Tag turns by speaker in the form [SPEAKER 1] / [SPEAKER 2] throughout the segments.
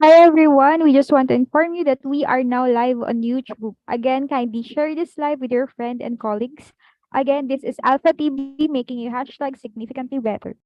[SPEAKER 1] Hi everyone, we just want to inform you that we are now live on YouTube. Again, kindly share this live with your friend and colleagues. Again, this is Alpha TV making you hashtag significantly better.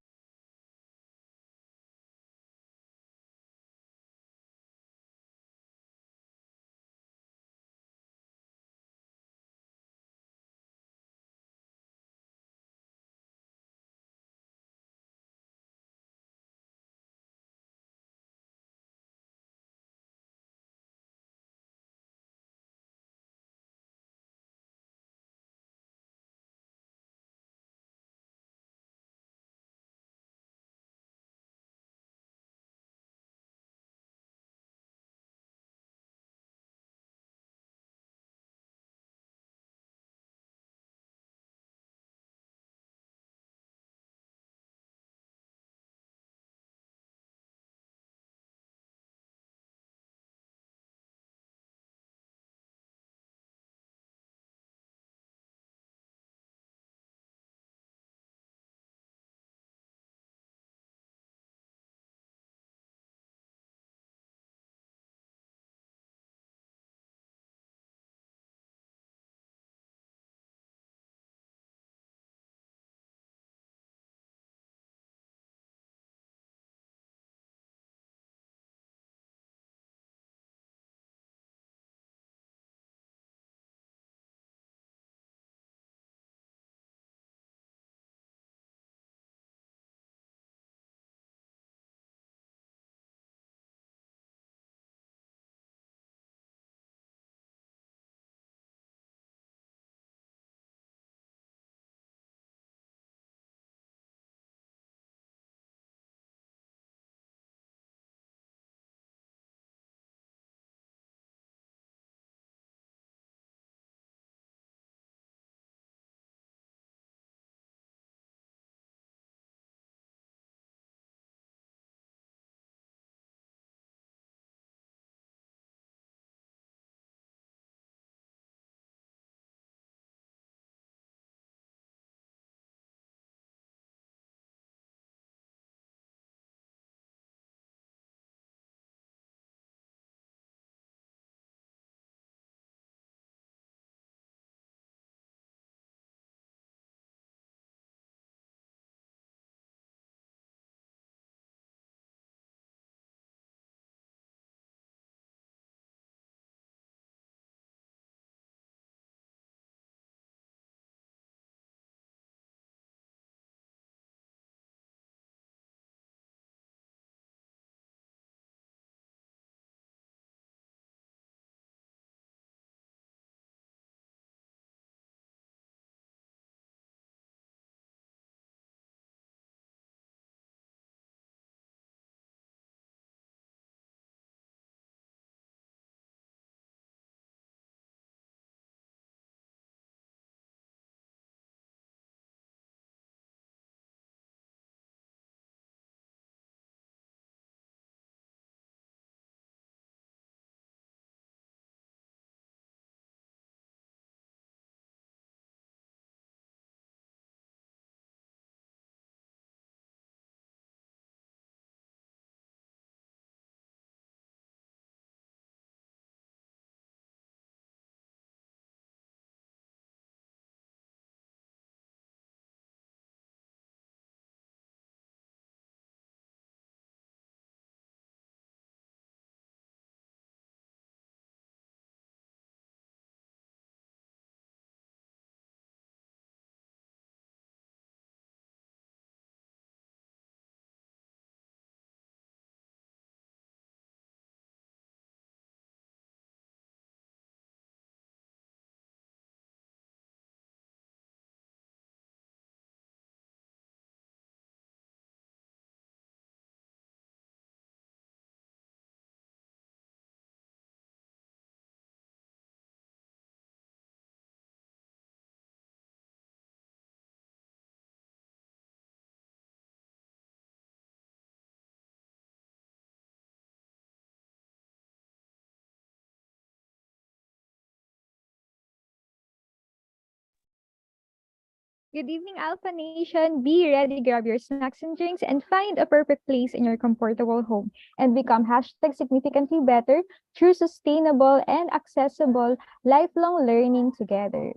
[SPEAKER 1] Good evening, Alpha Nation. Be ready, grab your snacks and drinks, and find a perfect place in your comfortable home and become hashtag significantly better through sustainable and accessible lifelong learning together.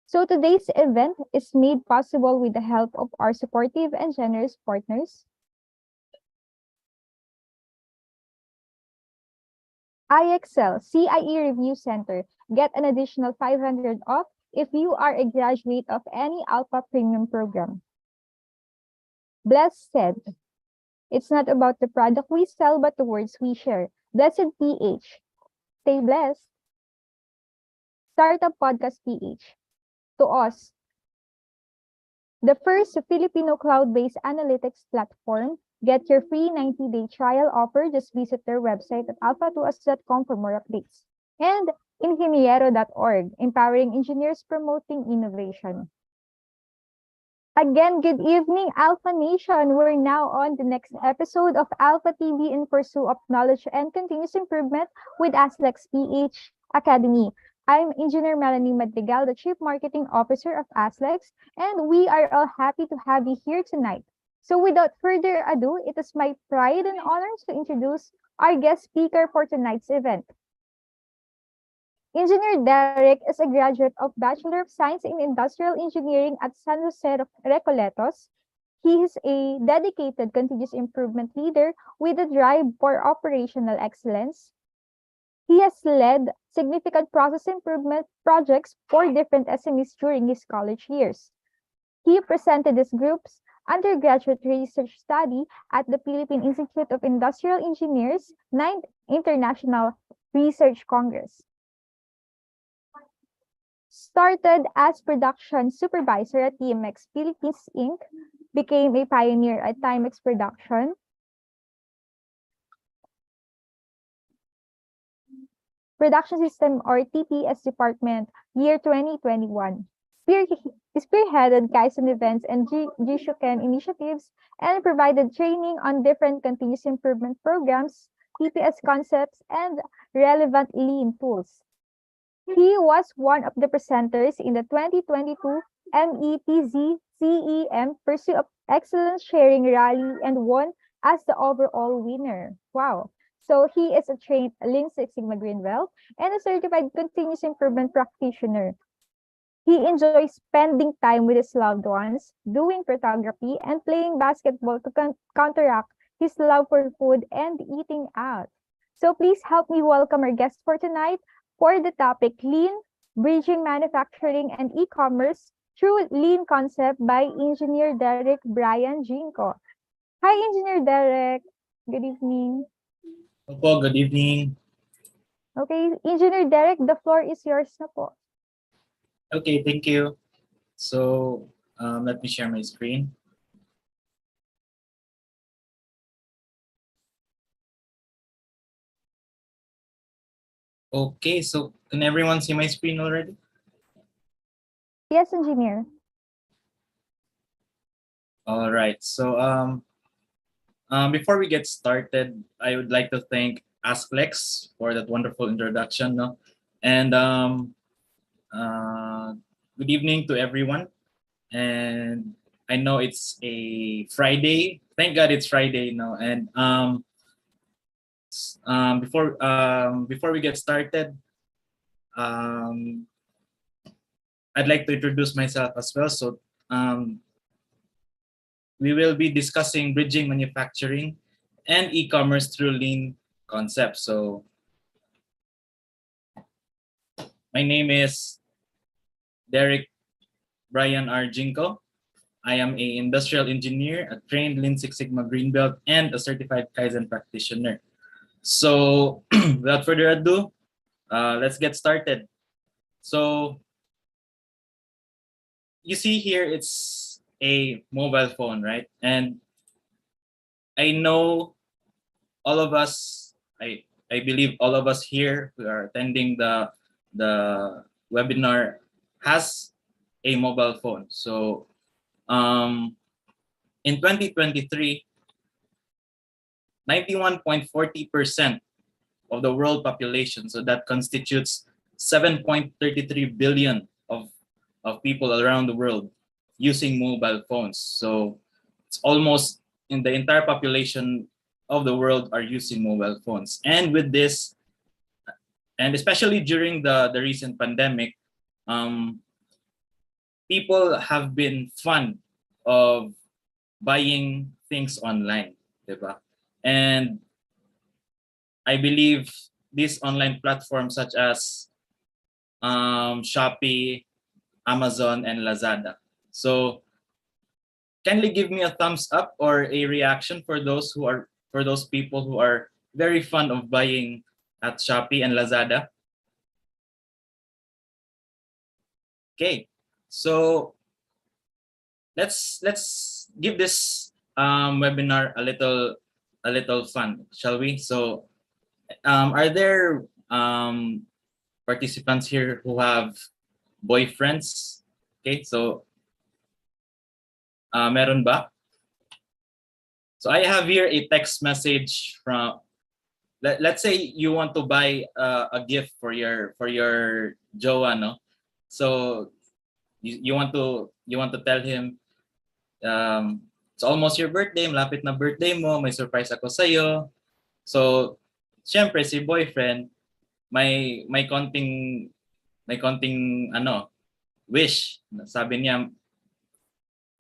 [SPEAKER 1] So today's event is made possible with the help of our supportive and generous partners, IXL CIE Review Center. Get an additional 500 off if you are a graduate of any Alpha Premium program. Blessed said, it's not about the product we sell, but the words we share. Blessed PH. Stay blessed. Startup Podcast PH. To us, the first Filipino cloud-based analytics platform. Get your free 90-day trial offer. Just visit their website at alpha2us.com for more updates. And ingeniero.org, empowering engineers promoting innovation. Again, good evening, Alpha Nation. We're now on the next episode of Alpha TV in pursuit of knowledge and continuous improvement with ASLEX PH Academy. I'm Engineer Melanie Madrigal, the Chief Marketing Officer of ASLEX, and we are all happy to have you here tonight. So without further ado, it is my pride and honor to introduce our guest speaker for tonight's event. Engineer Derek is a graduate of Bachelor of Science in Industrial Engineering at San Jose of Recoletos. He is a dedicated continuous improvement leader with a drive for operational excellence. He has led significant process improvement projects for different SMEs during his college years. He presented this group's undergraduate research study at the Philippine Institute of Industrial Engineers' 9th International Research Congress. Started as production supervisor at TMX Philippines Inc., became a pioneer at Timex Production, Production System or TPS Department, year 2021. Spearheaded Kaizen events and Jishuken initiatives and provided training on different continuous improvement programs, TPS concepts, and relevant lean tools. He was one of the presenters in the 2022 METZ CEM Pursuit of Excellence Sharing Rally and won as the overall winner. Wow. So he is a trained Lean Six Sigma Green Belt and a certified continuous improvement practitioner. He enjoys spending time with his loved ones, doing photography, and playing basketball to counteract his love for food and eating out. So please help me welcome our guest for tonight for the topic Lean, Bridging Manufacturing and E-Commerce through Lean Concept by Engineer Derek Brian Jinko. Hi, Engineer Derek. Good evening.
[SPEAKER 2] Opo, good evening.
[SPEAKER 1] Okay, Engineer Derek, the floor is yours na po.
[SPEAKER 2] Okay, thank you. So let me share my screen. Okay, so can everyone see my screen already?
[SPEAKER 1] Yes, Engineer.
[SPEAKER 2] All right. So before we get started, I would like to thank AskLex for that wonderful introduction. No? And good evening to everyone. And I know it's a Friday. Thank God it's Friday, And before we get started, um, I'd like to introduce myself as well. So we will be discussing bridging manufacturing and e-commerce through lean concepts. So my name is Derek Brian R. Jinko. I am an industrial engineer, a trained Lean Six Sigma Green Belt, and a certified Kaizen practitioner. So without further ado, let's get started. So you see here, it's a mobile phone, right? And I know all of us, I believe all of us here who are attending the webinar has a mobile phone. So in 2023, 91.40% of the world population, so that constitutes 7.33 billion of people around the world, using mobile phones. So it's almost in the entire population of the world are using mobile phones. And with this, and especially during the recent pandemic, um, people have been fond of buying things online, diba? And I believe these online platforms such as Shopee, Amazon, and Lazada. So kindly give me a thumbs up or a reaction for those people who are very fond of buying at Shopee and Lazada. Okay, so let's give this webinar a little fun, shall we? So are there participants here who have boyfriends? Okay, so meron ba? So I have here a text message from, let's say you want to buy a gift for your jowa, no? So you want to tell him, it's almost your birthday, malapit na birthday mo, may surprise ako sa'yo. So syempre si boyfriend may konting ano wish. Sabi niya,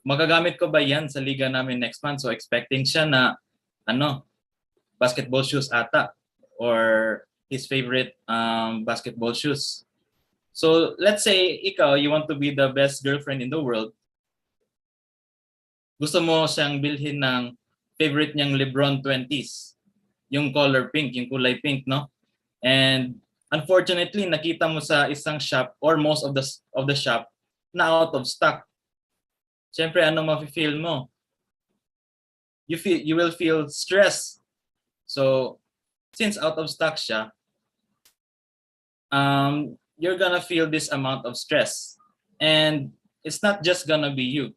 [SPEAKER 2] magagamit ko ba yan sa liga namin next month? So expecting siya na ano, basketball shoes ata or his favorite basketball shoes. So let's say ikaw, you want to be the best girlfriend in the world. Gusto mo siyang bilhin ng favorite niyang LeBron 20s. Yung color pink, yung kulay pink, no? And unfortunately, nakita mo sa isang shop or most of the shop na out of stock. Siyempre, ano mafe-feel mo? You will feel stress. So, since out of stock siya, you're gonna feel this amount of stress. And it's not just gonna be you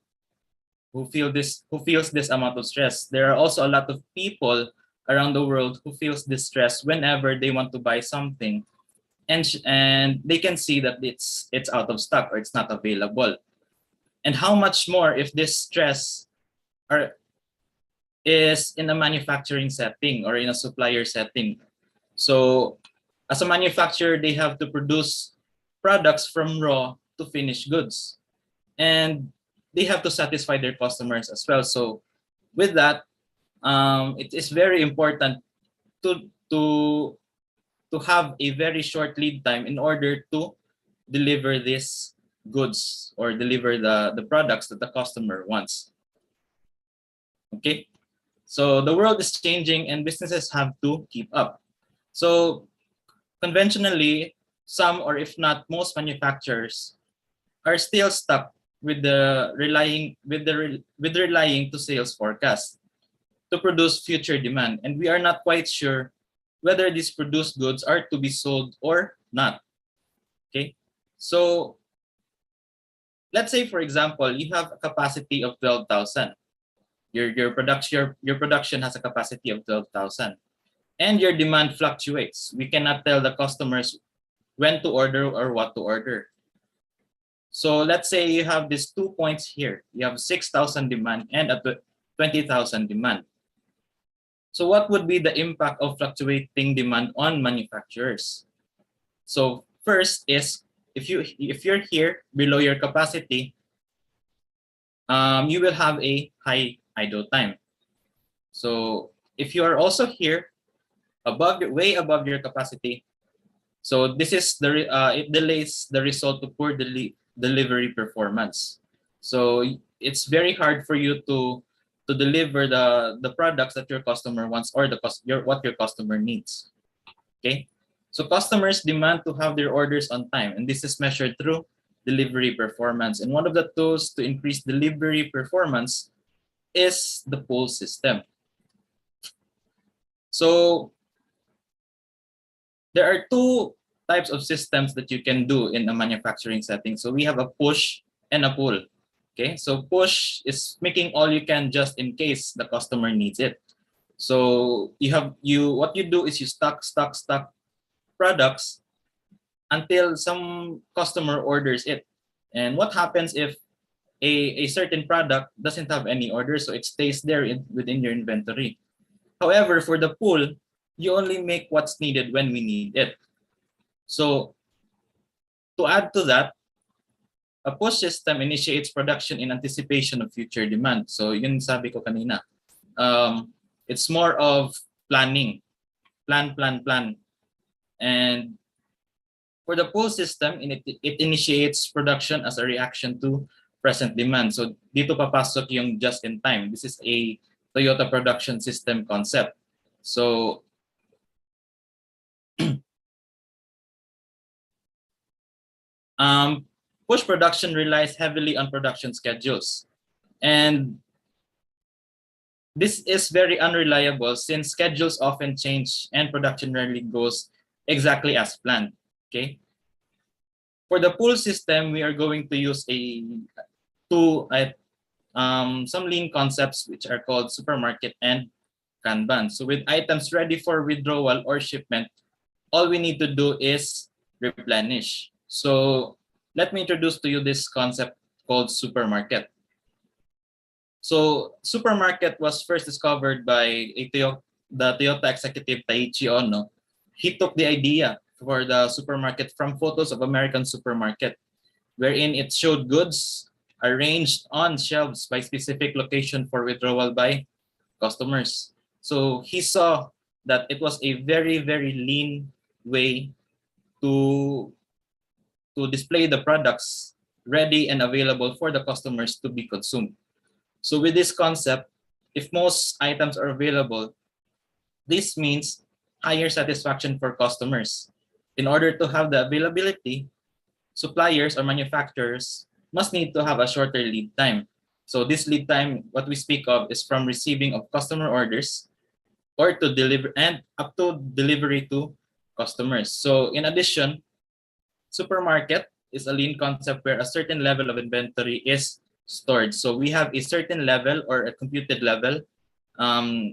[SPEAKER 2] who feels this amount of stress. There are also a lot of people around the world who feels this stress whenever they want to buy something, and they can see that it's out of stock or it's not available. And how much more if this stress is in a manufacturing setting or in a supplier setting. So as a manufacturer, they have to produce products from raw to finished goods, and they have to satisfy their customers as well. So with that, it is very important to have a very short lead time in order to deliver these goods or deliver the products that the customer wants. Okay, so the world is changing and businesses have to keep up. So conventionally, some or if not most manufacturers are still stuck with relying to sales forecast to produce future demand, and we are not quite sure whether these produced goods are to be sold or not. Okay, so let's say, for example, you have a capacity of 12,000. Your production has a capacity of 12,000, and your demand fluctuates. We cannot tell the customers when to order or what to order. So let's say you have these 2 points here. You have 6,000 demand and a 20,000 demand. So what would be the impact of fluctuating demand on manufacturers? So first is, if you're here below your capacity, you will have a high idle time. So if you are also here way above your capacity, so this is it delays the result to poor delivery performance. So it's very hard for you to deliver the products that your customer wants or what your customer needs. Okay, so customers demand to have their orders on time, and this is measured through delivery performance. And one of the tools to increase delivery performance is the pull system. So there are two types of systems that you can do in a manufacturing setting. So we have a push and a pull. Okay, so push is making all you can just in case the customer needs it. So what you do is you stock products until some customer orders it. And what happens if a certain product doesn't have any order, so it stays there within your inventory. However, for the pool, you only make what's needed when we need it. So to add to that, a push system initiates production in anticipation of future demand. So yun sabi ko kanina. It's more of planning. Plan. And for the pull system, it initiates production as a reaction to present demand. So dito papasok yung just in time. This is a Toyota production system concept. So push production relies heavily on production schedules. And this is very unreliable since schedules often change and production rarely goes exactly as planned. Okay. For the pull system, we are going to use some lean concepts which are called supermarket and Kanban. So with items ready for withdrawal or shipment, all we need to do is replenish. So let me introduce to you this concept called supermarket. So supermarket was first discovered by the Toyota executive Taiichi Ono. He took the idea for the supermarket from photos of American supermarket, wherein it showed goods arranged on shelves by specific location for withdrawal by customers. So he saw that it was a very, very lean way to display the products ready and available for the customers to be consumed. So with this concept, if most items are available, this means higher satisfaction for customers. In order to have the availability, suppliers or manufacturers must need to have a shorter lead time. So this lead time, what we speak of, is from receiving of customer orders or to deliver and up to delivery to customers. So in addition, supermarket is a lean concept where a certain level of inventory is stored. So we have a certain level or a computed level.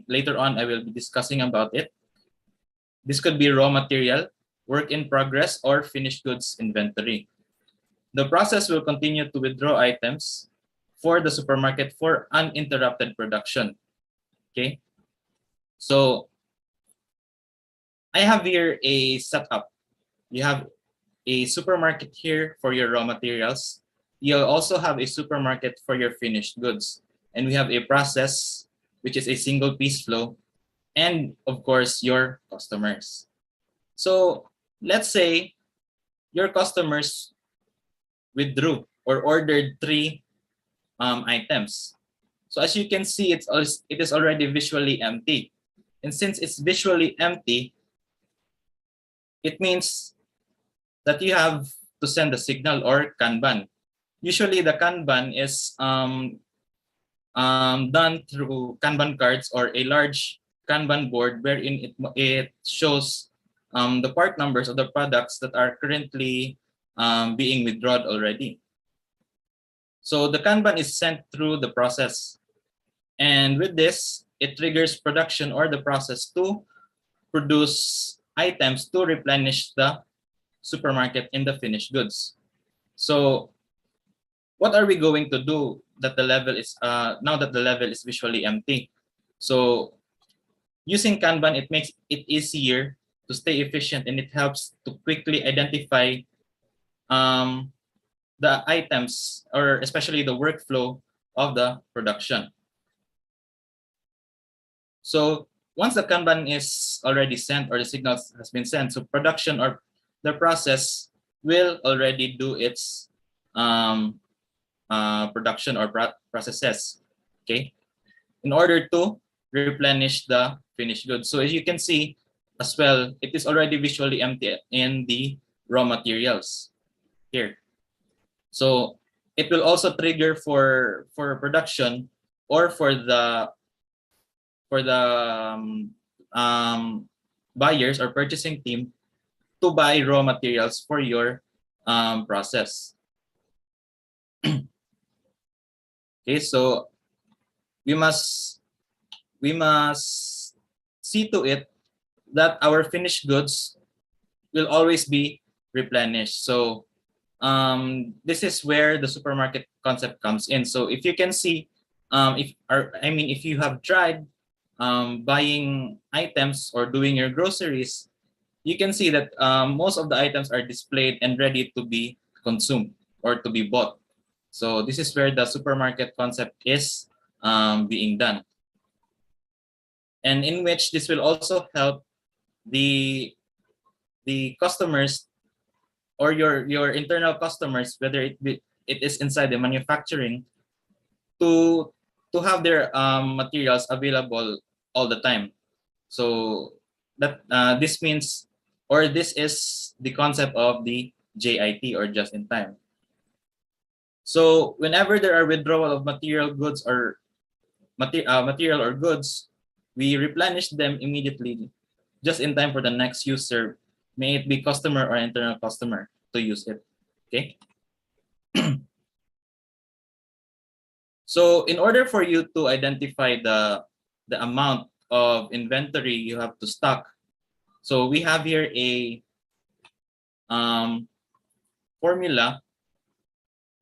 [SPEAKER 2] Later on, I will be discussing about it. This could be raw material, work in progress, or finished goods inventory. The process will continue to withdraw items for the supermarket for uninterrupted production. Okay. So I have here a setup. You have a supermarket here for your raw materials. You'll also have a supermarket for your finished goods. And we have a process, which is a single piece flow, and of course, your customers. So let's say your customers withdrew or ordered 3 items. So as you can see, it is already visually empty. And since it's visually empty, it means that you have to send a signal or Kanban. Usually the Kanban is done through Kanban cards or a large Kanban board wherein it shows the part numbers of the products that are currently being withdrawn already. So the Kanban is sent through the process. And with this, it triggers production or the process to produce items to replenish the supermarket in the finished goods. So what are we going to do that the level is now that the level is visually empty? So using Kanban, it makes it easier to stay efficient, and it helps to quickly identify the items or especially the workflow of the production. So once the Kanban is already sent or the signal has been sent, so production or the process will already do its production or processes, okay, in order to replenish the finished goods. So as you can see as well, it is already visually empty in the raw materials here. So it will also trigger for production or for the buyers or purchasing team to buy raw materials for your process. Okay, so we must see to it that our finished goods will always be replenished. So this is where the supermarket concept comes in. So if you can see, if you have tried buying items or doing your groceries, you can see that most of the items are displayed and ready to be consumed or to be bought. So this is where the supermarket concept is being done, and in which this will also help the customers or your internal customers, whether it is inside the manufacturing, to have their materials available all the time. So that this means, or this is the concept of the JIT, or just in time. So whenever there are withdrawal of material goods or material or goods, we replenish them immediately, just in time for the next user, may it be customer or internal customer, to use it. Okay. So in order for you to identify the amount of inventory you have to stock, so we have here a formula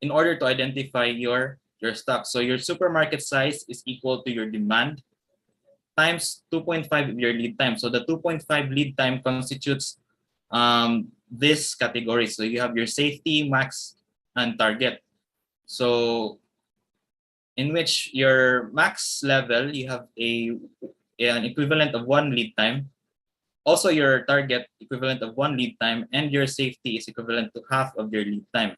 [SPEAKER 2] in order to identify your stock. So your supermarket size is equal to your demand times 2.5 of your lead time. So the 2.5 lead time constitutes this category. So you have your safety, max, and target. So in which your max level, you have an equivalent of 1 lead time. Also your target equivalent of 1 lead time, and your safety is equivalent to half of your lead time.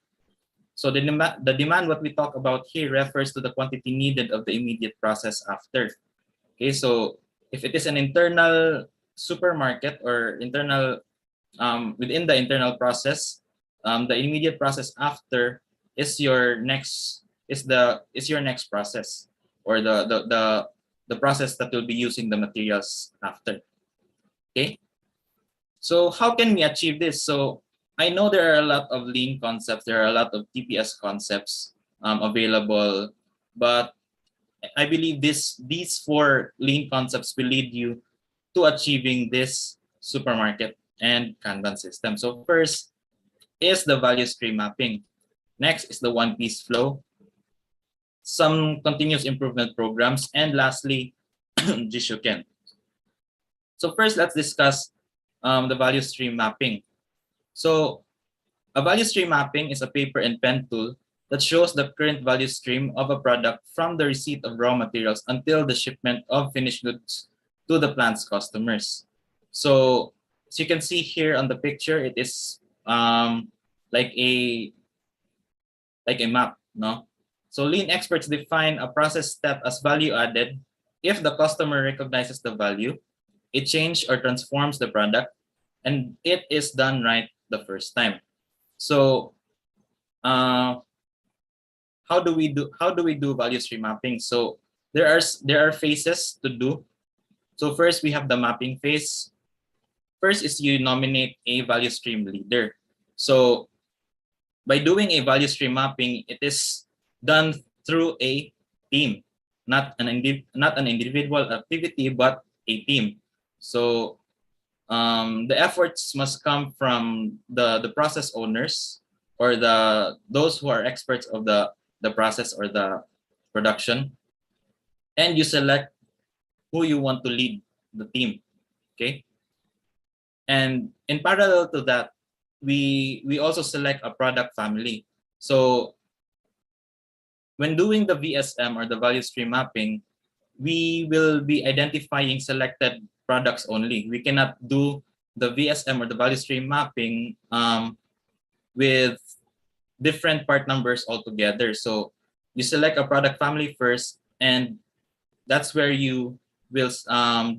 [SPEAKER 2] So the demand what we talk about here refers to the quantity needed of the immediate process after. Okay, so if it is an internal supermarket or internal within the internal process, the immediate process after is your next process, or the process that will be using the materials after. Okay, so how can we achieve this? So I know there are a lot of lean concepts, there are a lot of TPS concepts available, but I believe these 4 lean concepts will lead you to achieving this supermarket and Kanban system. So first is the value stream mapping. Next is the one-piece flow, some continuous improvement programs, and lastly, Jishuken. So first, let's discuss the value stream mapping. So a value stream mapping is a paper and pen tool that shows the current value stream of a product from the receipt of raw materials until the shipment of finished goods to the plant's customers. So as you can see here on the picture, it is like a map, no? So lean experts define a process step as value added if the customer recognizes the value, it changes or transforms the product, and it is done right the first time. So how do we do value stream mapping? So there are phases to do. So first we have the mapping phase. First is you nominate a value stream leader. So by doing a value stream mapping, it is done through a team, not an individual activity, but a team. So the efforts must come from the process owners, or those who are experts of the process or the production, and you select who you want to lead the team. Okay, and in parallel to that, we also select a product family. So when doing the VSM, or the value stream mapping, we will be identifying selected products only. We cannot do the VSM or the value stream mapping with different part numbers altogether. So you select a product family first, and that's where you will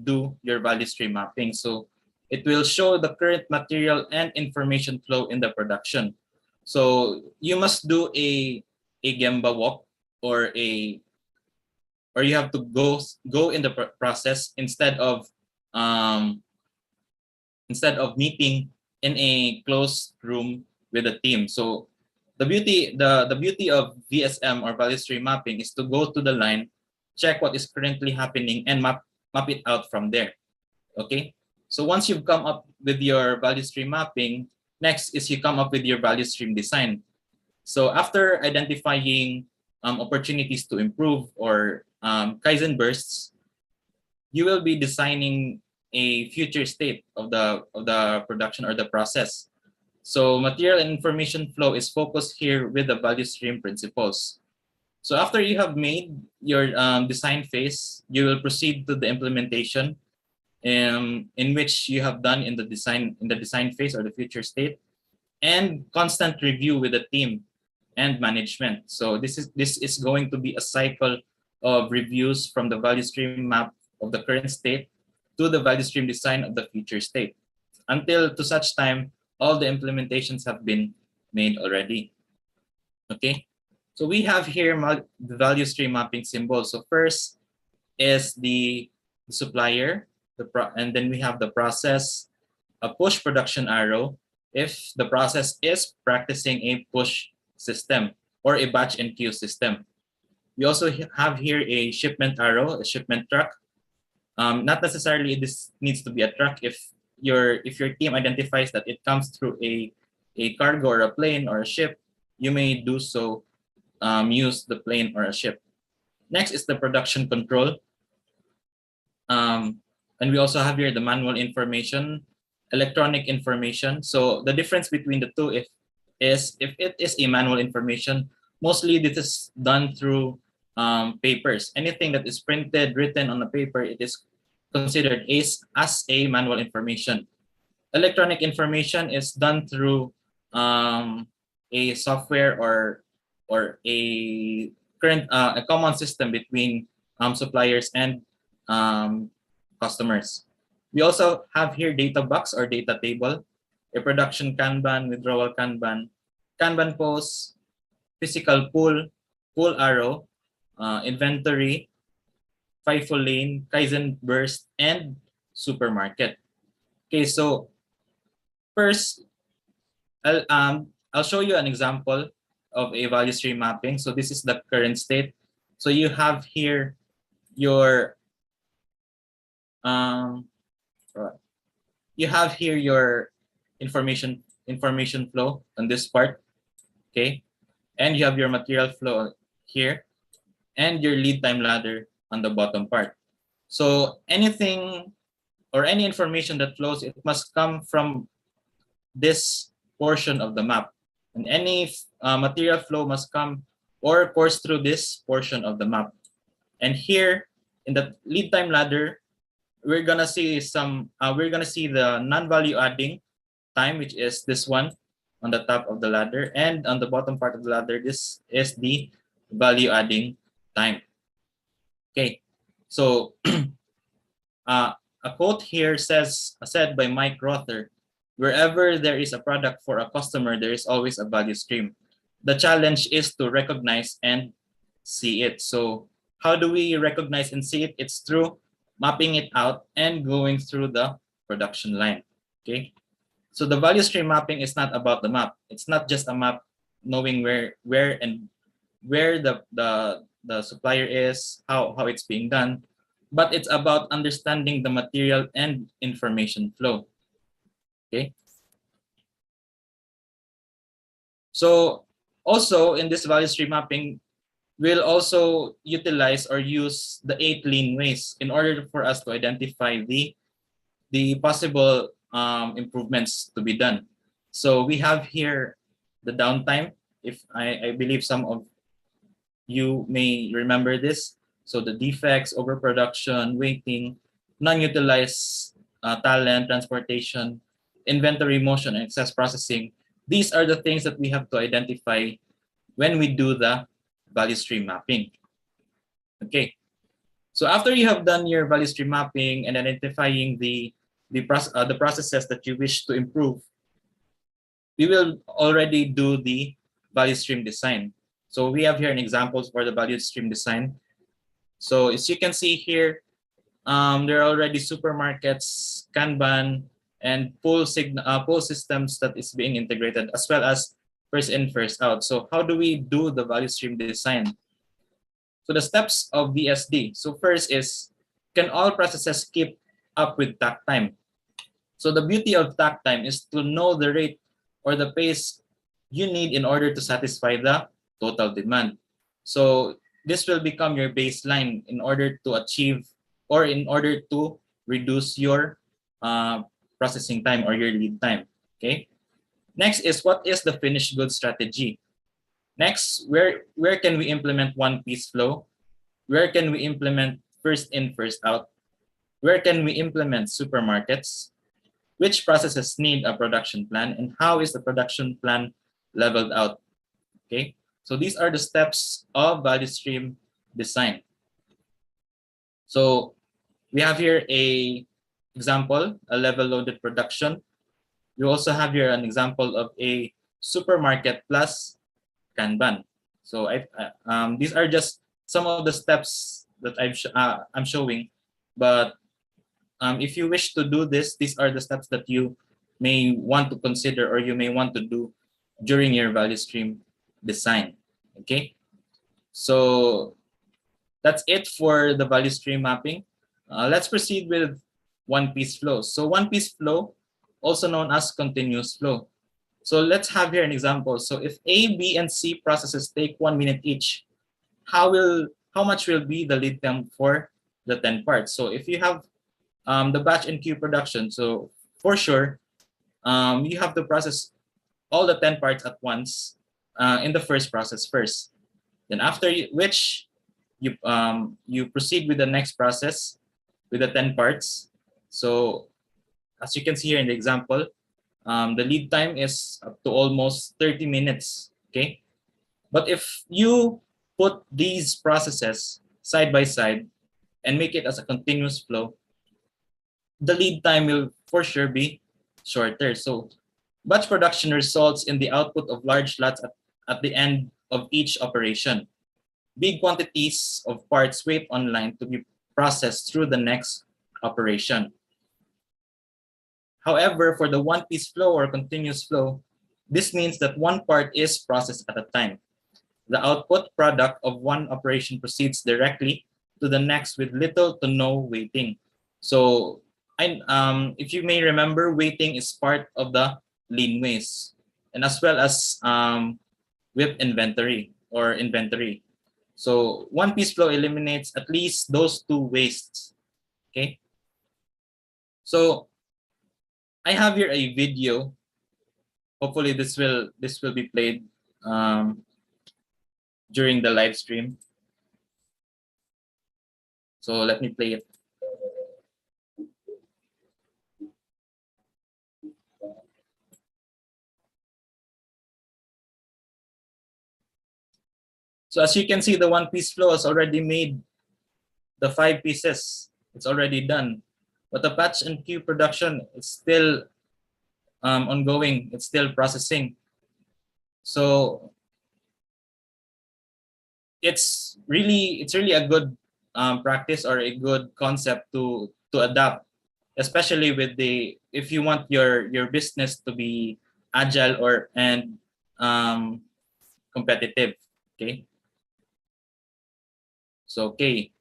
[SPEAKER 2] do your value stream mapping. So it will show the current material and information flow in the production. So you must do a Gemba walk, or you have to go in the process instead of meeting in a closed room with a team. So the beauty of VSM, or value stream mapping, is to go to the line, check what is currently happening, and map it out from there. Okay, so once you've come up with your value stream mapping, next is you come up with your value stream design. So after identifying opportunities to improve or Kaizen bursts, you will be designing a future state of the production or the process. So material and information flow is focused here with the value stream principles. So after you have made your design phase, you will proceed to the implementation, in which you have done in the design phase or the future state, and constant review with the team and management. So this is going to be a cycle of reviews from the value stream map of the current state to the value stream design of the future state, until to such time all the implementations have been made already. Okay, so we have here the value stream mapping symbol. So first is the supplier, and then we have the process, a push production arrow if the process is practicing a push system or a batch and queue system. We also have here a shipment arrow, a shipment truck. Not necessarily this needs to be a truck. If your team identifies that it comes through a cargo or a plane or a ship, you may do so, use the plane or a ship. Next is the production control. And we also have here the manual information, electronic information. So the difference between the two is if it is a manual information, mostly this is done through papers. Anything that is printed, written on a paper, it is considered as a manual information. Electronic information is done through a software or a common system between suppliers and customers. We also have here data box or data table, a production Kanban, withdrawal Kanban, Kanban post, physical pull arrow, inventory, FIFO lane, Kaizen burst, and supermarket. Okay, so first, I'll show you an example of a value stream mapping. So this is the current state. So you have here your information flow on this part, okay, and you have your material flow here, and your lead time ladder on the bottom part. So anything or any information that flows, it must come from this portion of the map, and any material flow must come or course through this portion of the map. And here in the lead time ladder, we're gonna see the non-value adding time, which is this one on the top of the ladder, and on the bottom part of the ladder, this is the value adding time. Okay, so a quote here said by Mike Rother, "Wherever there is a product for a customer, there is always a value stream. The challenge is to recognize and see it." So how do we recognize and see it? It's through mapping it out and going through the production line. Okay, so the value stream mapping is not about the map. It's not just a map knowing where the supplier is, how it's being done, but it's about understanding the material and information flow. Okay, so also in this value stream mapping, we'll also utilize or use the 8 lean ways in order for us to identify the possible improvements to be done. So we have here the downtime. If I believe some of you may remember this. So the defects, overproduction, waiting, non-utilized talent, transportation, inventory motion, and excess processing. These are the things that we have to identify when we do the value stream mapping. Okay, so after you have done your value stream mapping and identifying the processes that you wish to improve, we will already do the value stream design. So we have here an examples for the value stream design. So as you can see here, there are already supermarkets, Kanban, and pull systems that is being integrated, as well as first in, first out. So how do we do the value stream design? So the steps of VSD. So first is, can all processes keep up with takt time? So the beauty of takt time is to know the rate or the pace you need in order to satisfy the total demand. So this will become your baseline in order to achieve or in order to reduce your processing time or your lead time. Okay. Next is, what is the finished goods strategy? Next, where can we implement one piece flow? Where can we implement first in, first out? Where can we implement supermarkets? Which processes need a production plan, and how is the production plan leveled out? Okay, so these are the steps of value stream design. So we have here a example, a level loaded production. You also have here an example of a supermarket plus Kanban. So these are just some of the steps that I'm showing, but if you wish to do this, these are the steps that you may want to consider or you may want to do during your value stream design. Okay, so that's it for the value stream mapping. Let's proceed with one piece flow. So one piece flow, also known as continuous flow. So let's have here an example. So if A, B, and C processes take 1 minute each, how much will be the lead time for the 10 parts? So if you have the batch and queue production, so for sure, you have to process all the 10 parts at once in the first process first. Then after which you proceed with the next process with the 10 parts. So as you can see here in the example, the lead time is up to almost 30 minutes. Okay, but if you put these processes side by side and make it as a continuous flow, the lead time will for sure be shorter. So batch production results in the output of large lots at the end of each operation. Big quantities of parts wait online to be processed through the next operation. However, for the one-piece flow or continuous flow, this means that one part is processed at a time. The output product of one operation proceeds directly to the next with little to no waiting. So, if you may remember, waiting is part of the lean waste, and as well as WIP inventory or inventory. So one piece flow eliminates at least those two wastes. Okay. So I have here a video. Hopefully this will be played during the live stream. So let me play it. So as you can see, the one piece flow has already made the 5 pieces. It's already done. But the batch and queue production is still ongoing. It's still processing. So it's really a good practice or a good concept to adapt, especially with if you want your business to be agile and competitive. Okay. So okay,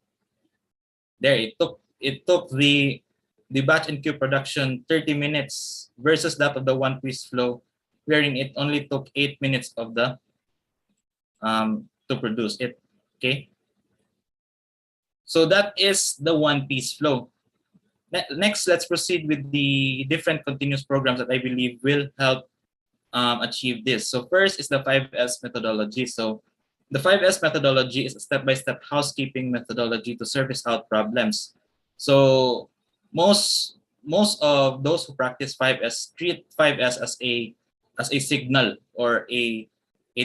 [SPEAKER 2] there it took the batch and queue production 30 minutes versus that of the one piece flow, wherein it only took 8 minutes of the to produce it. Okay, so that is the one piece flow. Next, let's proceed with the different continuous programs that I believe will help achieve this. So first is the 5S methodology. So the 5S methodology is a step-by-step housekeeping methodology to service out problems. So most of those who practice 5S treat 5S as a signal or a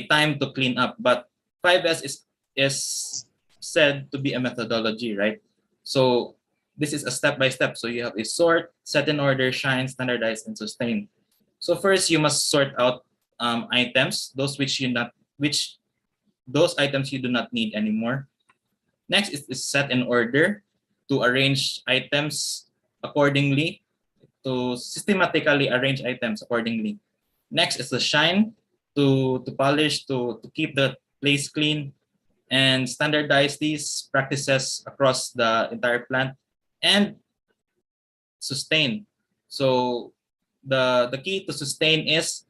[SPEAKER 2] time to clean up, but 5S is said to be a methodology, right? So this is a step-by-step. So you have a sort, set in order, shine, standardize, and sustain. So first, you must sort out items, those those items you do not need anymore. Next is set in order, to arrange items accordingly, to systematically arrange items accordingly. Next is the shine, to polish, to keep the place clean and standardize these practices across the entire plant. And sustain. So the key to sustain is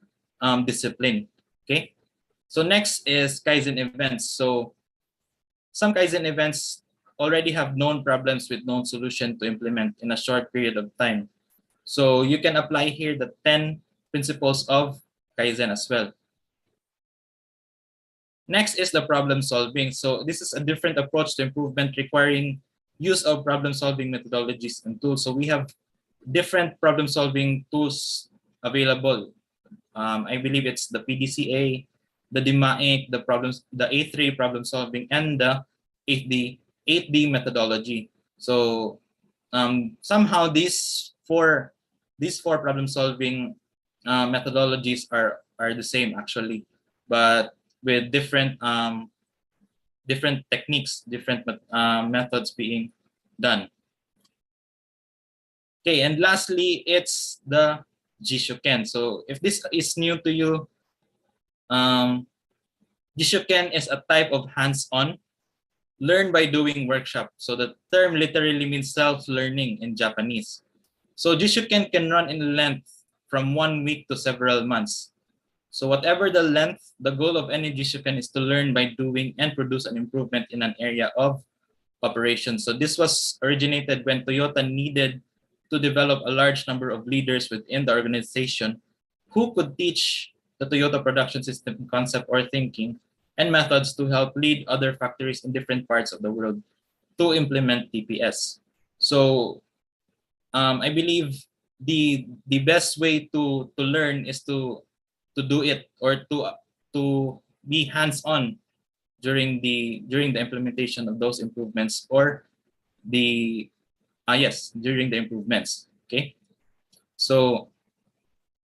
[SPEAKER 2] discipline. Okay. So next is Kaizen events. So some Kaizen events already have known problems with known solution to implement in a short period of time. So you can apply here the 10 principles of Kaizen as well. Next is the problem solving. So this is a different approach to improvement requiring use of problem solving methodologies and tools. So we have different problem solving tools available. I believe it's the PDCA, the DMAIC, the A3 problem solving, and the 8D methodology. So somehow these four problem solving methodologies are the same actually, but with different techniques, different methods being done. Okay, and lastly, it's the Jishoken. So if this is new to you, Jishoken is a type of hands-on, learn by doing workshop. So the term literally means self-learning in Japanese. So Jishoken can run in length from 1 week to several months. So whatever the length, the goal of any Jishoken is to learn by doing and produce an improvement in an area of operation. So this was originated when Toyota needed to develop a large number of leaders within the organization who could teach the Toyota production system concept or thinking and methods to help lead other factories in different parts of the world to implement TPS. So I believe the best way to learn is to do it, or to be hands-on during the implementation of those improvements, or the during the improvements. Okay, so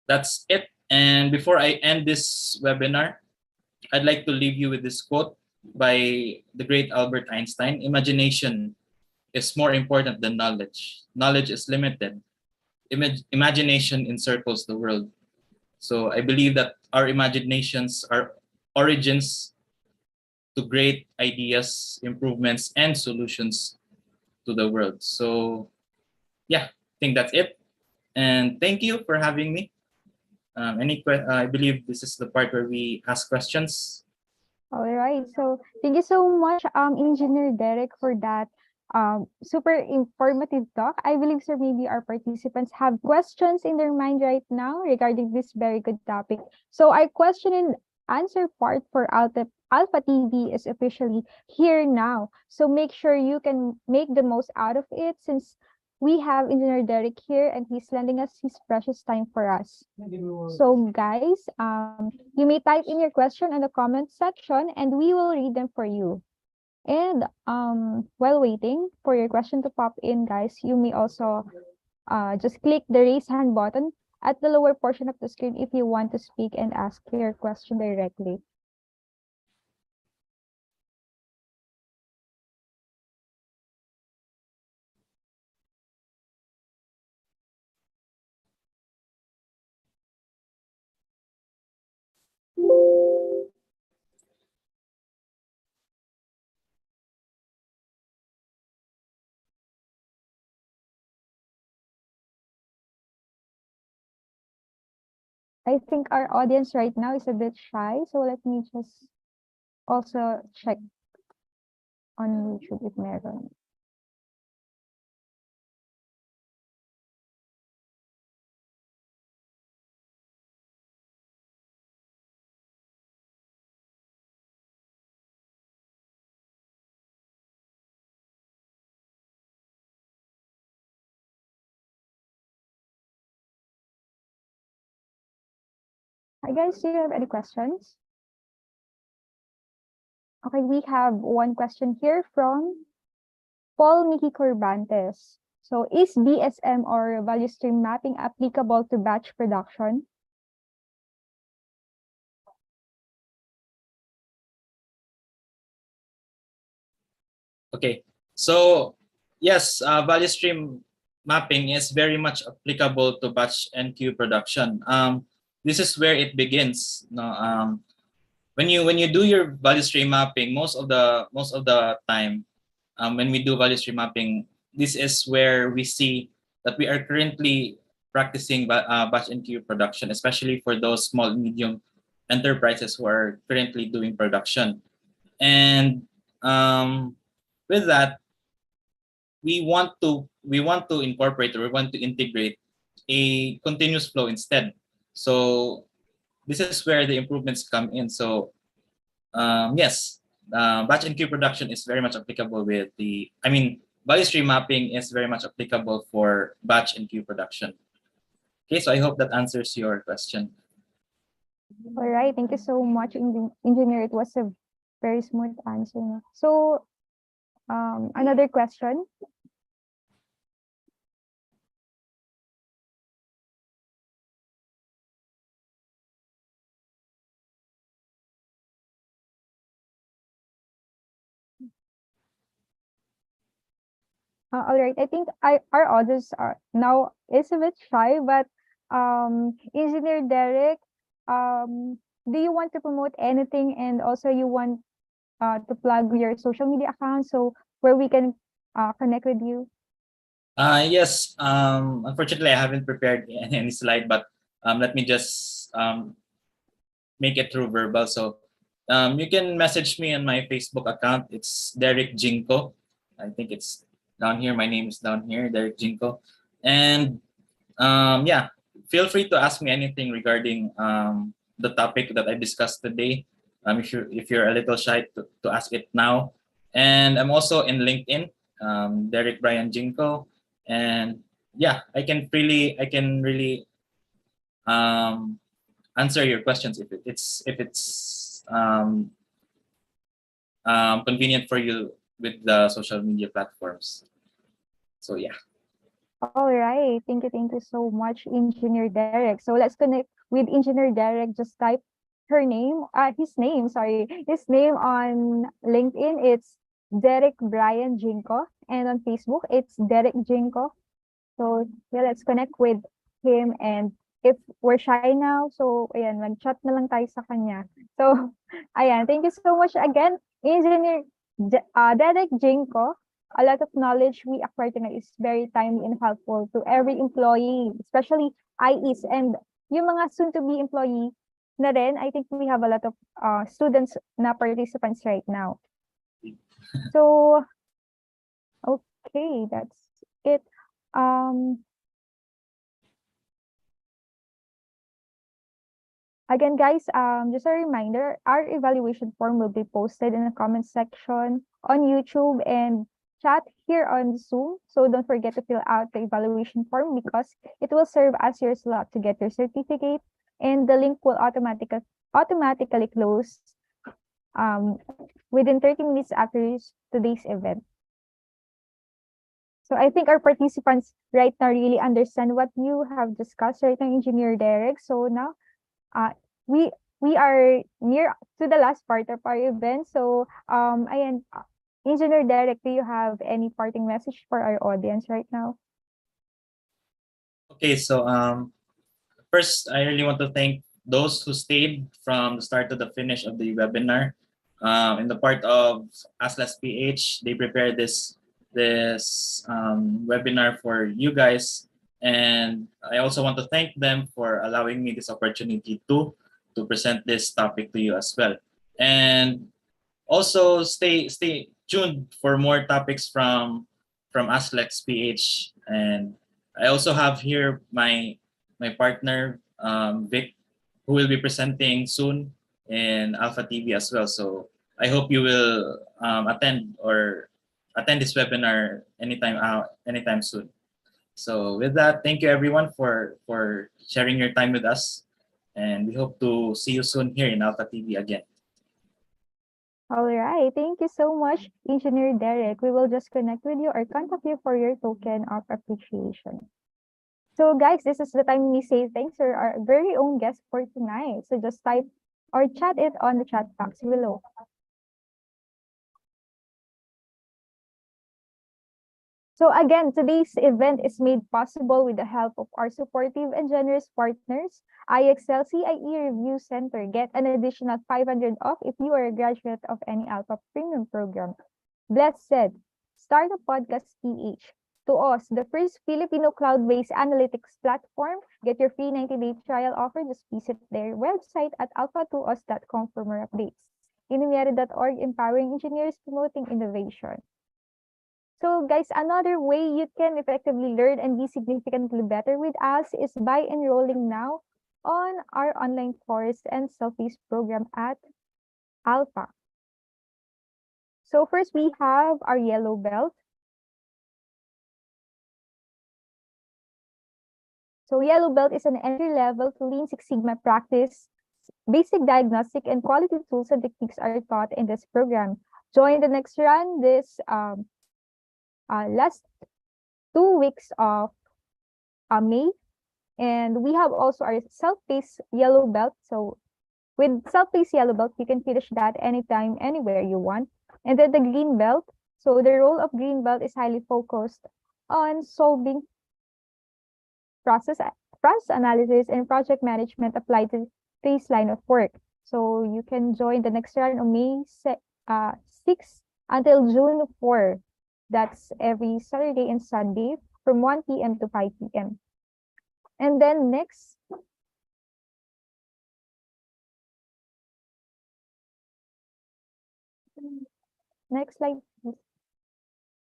[SPEAKER 2] that's it. And before I end this webinar, I'd like to leave you with this quote by the great Albert Einstein: imagination is more important than knowledge. Knowledge is limited. Imagination encircles the world. So I believe that our imaginations are origins to great ideas, improvements, and solutions to the world. So yeah, I think that's it. And thank you for having me. I believe this is the part where we ask questions.
[SPEAKER 1] All right. So thank you so much, Engineer Derek, for that super informative talk. I believe, sir, maybe our participants have questions in their mind right now regarding this very good topic. So our question and answer part for Alpha TV is officially here now. So make sure you can make the most out of it, since we have Engineer Derek here and he's lending us his precious time for us. So guys, you may type in your question in the comment section and we will read them for you. And while waiting for your question to pop in, guys, you may also just click the raise hand button at the lower portion of the screen if you want to speak and ask your question directly. I think our audience right now is a bit shy, so let me just also check on YouTube if meron. Hi guys, do you have any questions? Okay, we have one question here from Paul Mickey Corbantes. So is BSM or value stream mapping applicable to batch production?
[SPEAKER 2] Okay, so yes, value stream mapping is very much applicable to batch and queue production. This is where it begins. No, when you do your value stream mapping, most of the time, when we do value stream mapping, this is where we see that we are currently practicing batch and queue production, especially for those small and medium enterprises who are currently doing production. And with that, we want to incorporate, or we want to integrate a continuous flow instead. So this is where the improvements come in. So yes, batch and queue production is very much applicable with value stream mapping is very much applicable for batch and queue production. Okay, so I hope that answers your question.
[SPEAKER 1] All right, thank you so much, engineer. It was a very smooth answer. No? So, another question. All right, I think our audience are now is a bit shy, but Engineer Derek, do you want to promote anything, and also you want to plug your social media account so where we can connect with you?
[SPEAKER 2] Yes. Unfortunately, I haven't prepared any slide, but let me just make it through verbal. So you can message me on my Facebook account. It's Derek Jinko. I think it's down here. My name is down here, Derek Jinko. And yeah, feel free to ask me anything regarding the topic that I discussed today. If you're a little shy to ask it now. And I'm also in LinkedIn, Derek Brian Jinko. And yeah, I can really um, answer your questions if it's convenient for you with the social media platforms. So yeah.
[SPEAKER 1] All right, thank you so much, Engineer Derek. So let's connect with Engineer Derek. Just type his name on LinkedIn. It's Derek Brian Jinko, and on Facebook it's Derek Jinko. So yeah, let's connect with him, and if we're shy now, so ayan, mag-chat na lang tayo sa kanya. So ayan, thank you so much again, Engineer Derek Jinko. A lot of knowledge we acquire tonight is very timely and helpful to every employee, especially IEs and yung mga soon-to-be employee na rin. I think we have a lot of students na participants right now. So, okay, that's it. Again, guys, just a reminder, our evaluation form will be posted in the comment section on YouTube and chat here on Zoom. So don't forget to fill out the evaluation form because it will serve as your slot to get your certificate, and the link will automatically close within 30 minutes after today's event. So I think our participants right now really understand what you have discussed right now, Engineer Derek. So now we are near to the last part of our event. So ayan, Engineer Derek, do you have any parting message for our audience right now?
[SPEAKER 2] Okay, so first, I really want to thank those who stayed from the start to the finish of the webinar. In the part of ASLAS PH, they prepared this webinar for you guys, and I also want to thank them for allowing me this opportunity to present this topic to you as well. And also stay tuned for more topics from ASLEX PH. And I also have here my partner Vic, who will be presenting soon in Alpha TV as well. So I hope you will attend this webinar anytime soon. So with that, thank you everyone for sharing your time with us, and we hope to see you soon here in Alpha TV again.
[SPEAKER 1] All right, thank you so much, Engineer Derek. We will just connect with you or contact you for your token of appreciation. So guys, this is the time we say thanks to our very own guest for tonight. So just type or chat it on the chat box below. So again, today's event is made possible with the help of our supportive and generous partners, IXL CIE Review Center. Get an additional 500 off if you are a graduate of any Alpha Premium program. Blessed, Start a Podcast PH. To us, the first Filipino cloud-based analytics platform. Get your free 90-day trial offer. Just visit their website at alpha2us.com for more updates. Inumere.org, empowering engineers, promoting innovation. So guys, another way you can effectively learn and be significantly better with us is by enrolling now on our online course and self-paced program at Alpha. So first we have our yellow belt. So yellow belt is an entry level to Lean Six Sigma practice. Basic diagnostic and quality tools and techniques are taught in this program. Join the next run this last 2 weeks of May. And we have also our self-paced yellow belt. So with self-paced yellow belt, you can finish that anytime, anywhere you want. And then the green belt. So the role of green belt is highly focused on solving process analysis and project management applied to this line of work. So you can join the next run on May 6 until June 4. That's every Saturday and Sunday from 1 p.m. to 5 p.m. And then next slide, please.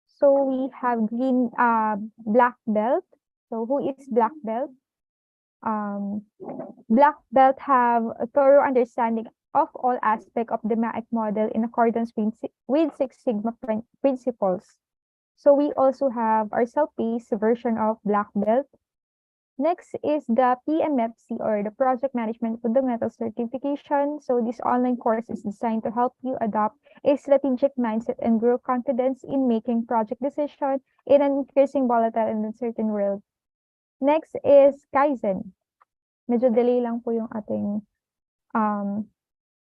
[SPEAKER 1] So we have black belt. So who is black belt? Black belt have a thorough understanding of all aspects of the MAEC model in accordance with Six Sigma principles. So we also have our self-paced version of black belt. Next is the PMFC, or the Project Management Fundamental Certification. So this online course is designed to help you adopt a strategic mindset and grow confidence in making project decisions in an increasing volatile and uncertain world. Next is Kaizen. Medyo delay lang po yung ating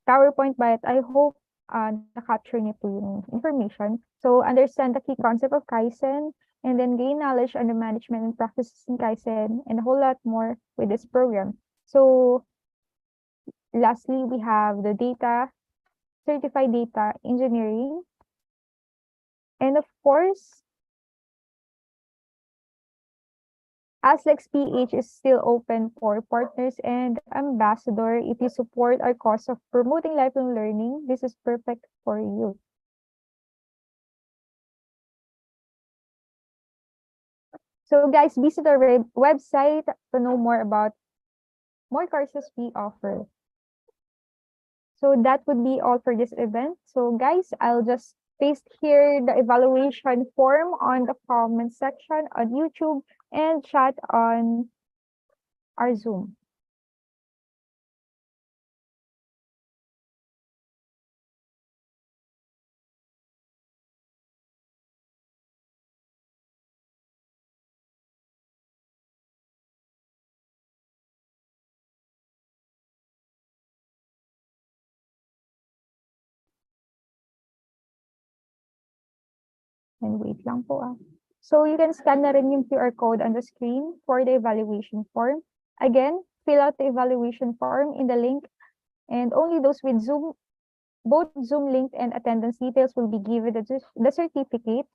[SPEAKER 1] PowerPoint, but I hope na-capture niyo po yung information. So understand the key concept of Kaizen, and then gain knowledge on the management and practices in Kaizen, and a whole lot more with this program. So lastly, we have the certified data engineering. And of course, ASLEX PH is still open for partners and ambassador. If you support our cause of promoting lifelong learning, this is perfect for you. So guys, visit our website to know more about more courses we offer. So that would be all for this event. So guys, I'll just paste here the evaluation form on the comment section on YouTube and chat on our Zoom. And wait lang po ah. So you can scan na rin yung QR code on the screen for the evaluation form. Again, fill out the evaluation form in the link, and only those with both Zoom link and attendance details will be given the certificate,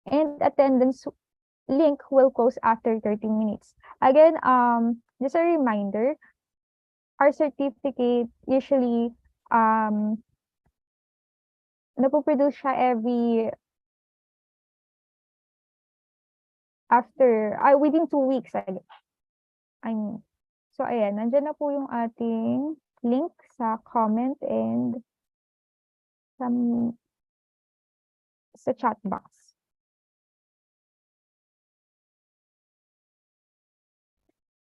[SPEAKER 1] and attendance link will close after 30 minutes. Again, just a reminder, our certificate usually napoproduce siya within 2 weeks. So ayan, nandyan na po yung ating link sa comment and sa chat box.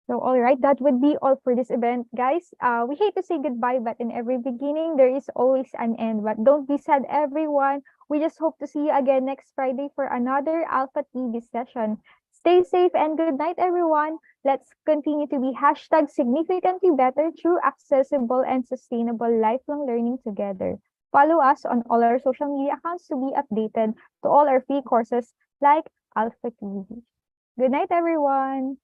[SPEAKER 1] So all right, that would be all for this event, guys. We hate to say goodbye, but in every beginning, there is always an end. But don't be sad, everyone. We just hope to see you again next Friday for another Alpha TV session. Stay safe and good night, everyone. Let's continue to be #significantly better through accessible and sustainable lifelong learning together. Follow us on all our social media accounts to be updated to all our free courses like Alpha TV. Good night, everyone.